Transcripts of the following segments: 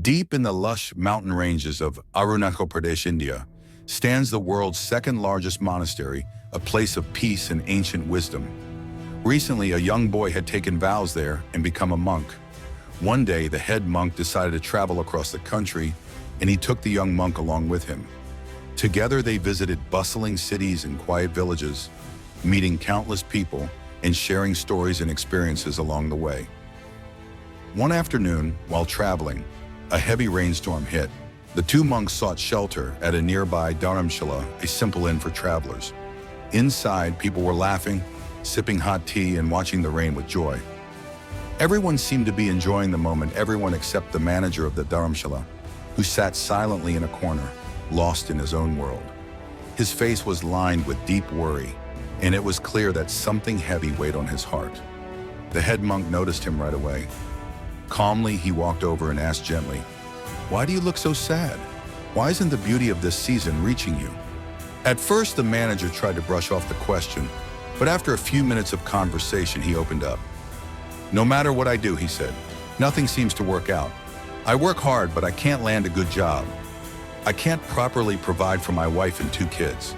Deep in the lush mountain ranges of Arunachal Pradesh, India, stands the world's second-largest monastery, a place of peace and ancient wisdom. Recently, a young boy had taken vows there and become a monk. One day, the head monk decided to travel across the country, and he took the young monk along with him. Together, they visited bustling cities and quiet villages, meeting countless people and sharing stories and experiences along the way. One afternoon, while traveling, a heavy rainstorm hit. The two monks sought shelter at a nearby dharamshala, a simple inn for travelers. Inside, people were laughing, sipping hot tea, and watching the rain with joy. Everyone seemed to be enjoying the moment, everyone except the manager of the dharamshala, who sat silently in a corner, lost in his own world. His face was lined with deep worry, and it was clear that something heavy weighed on his heart. The head monk noticed him right away. Calmly, he walked over and asked gently, "Why do you look so sad? Why isn't the beauty of this season reaching you?" At first, the manager tried to brush off the question, but after a few minutes of conversation, he opened up. "No matter what I do," he said, "nothing seems to work out. I work hard, but I can't land a good job. I can't properly provide for my wife and two kids.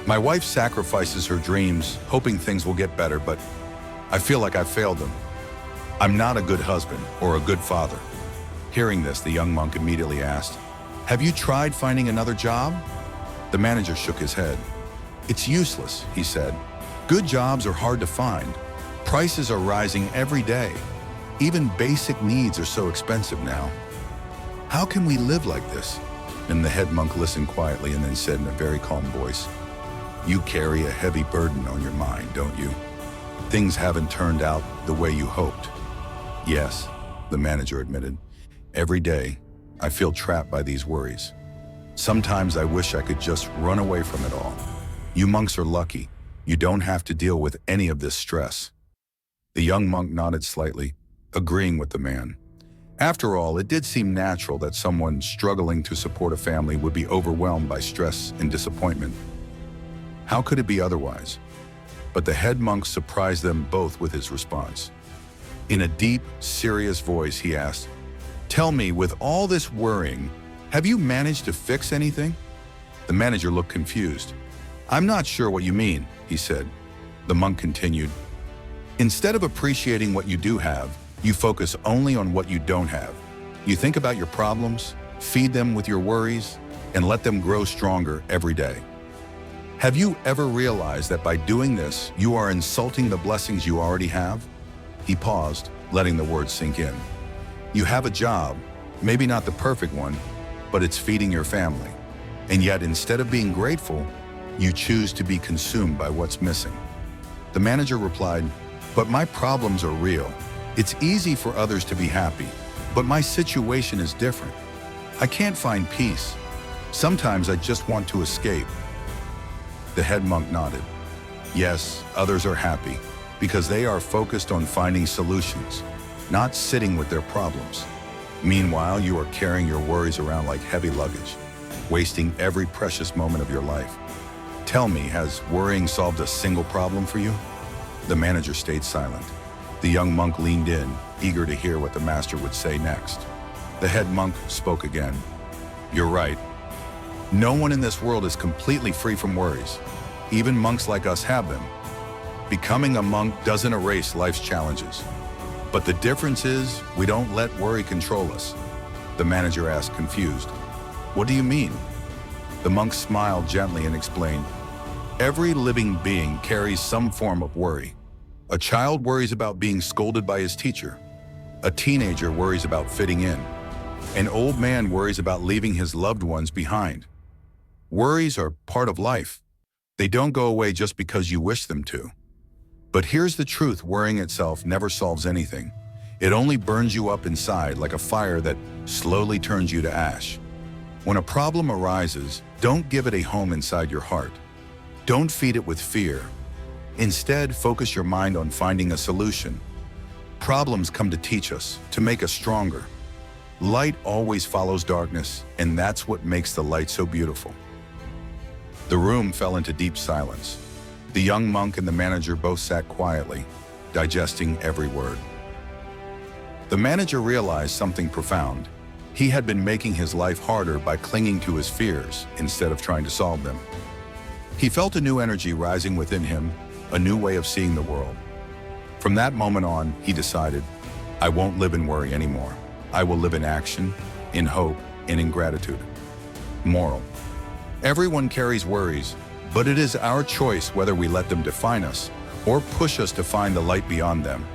My wife sacrifices her dreams, hoping things will get better, but I feel like I failed them. I'm not a good husband or a good father." Hearing this, the young monk immediately asked, "Have you tried finding another job?" The manager shook his head. "It's useless," he said. "Good jobs are hard to find. Prices are rising every day. Even basic needs are so expensive now. How can we live like this?" And the head monk listened quietly and then said in a very calm voice, "You carry a heavy burden on your mind, don't you? Things haven't turned out the way you hoped." "Yes," the manager admitted. "Every day, I feel trapped by these worries. Sometimes I wish I could just run away from it all. You monks are lucky. You don't have to deal with any of this stress." The young monk nodded slightly, agreeing with the man. After all, it did seem natural that someone struggling to support a family would be overwhelmed by stress and disappointment. How could it be otherwise? But the head monk surprised them both with his response. In a deep, serious voice, he asked, "Tell me, with all this worrying, have you managed to fix anything?" The manager looked confused. "I'm not sure what you mean," he said. The monk continued, "Instead of appreciating what you do have, you focus only on what you don't have. You think about your problems, feed them with your worries, and let them grow stronger every day. Have you ever realized that by doing this, you are insulting the blessings you already have?" He paused, letting the words sink in. "You have a job, maybe not the perfect one, but it's feeding your family. And yet, instead of being grateful, you choose to be consumed by what's missing." The manager replied, "But my problems are real. It's easy for others to be happy, but my situation is different. I can't find peace. Sometimes I just want to escape." The head monk nodded. "Yes, others are happy, because they are focused on finding solutions, not sitting with their problems. Meanwhile, you are carrying your worries around like heavy luggage, wasting every precious moment of your life. Tell me, has worrying solved a single problem for you?" The manager stayed silent. The young monk leaned in, eager to hear what the master would say next. The head monk spoke again. "You're right. No one in this world is completely free from worries. Even monks like us have them. Becoming a monk doesn't erase life's challenges. But the difference is we don't let worry control us." The manager asked, confused, "What do you mean?" The monk smiled gently and explained, "Every living being carries some form of worry. A child worries about being scolded by his teacher. A teenager worries about fitting in. An old man worries about leaving his loved ones behind. Worries are part of life. They don't go away just because you wish them to. But here's the truth, worrying itself never solves anything. It only burns you up inside like a fire that slowly turns you to ash. When a problem arises, don't give it a home inside your heart. Don't feed it with fear. Instead, focus your mind on finding a solution. Problems come to teach us, to make us stronger. Light always follows darkness, and that's what makes the light so beautiful." The room fell into deep silence. The young monk and the manager both sat quietly, digesting every word. The manager realized something profound. He had been making his life harder by clinging to his fears instead of trying to solve them. He felt a new energy rising within him, a new way of seeing the world. From that moment on, he decided, I won't live in worry anymore. I will live in action, in hope, and in gratitude. Moral: everyone carries worries, but it is our choice whether we let them define us or push us to find the light beyond them.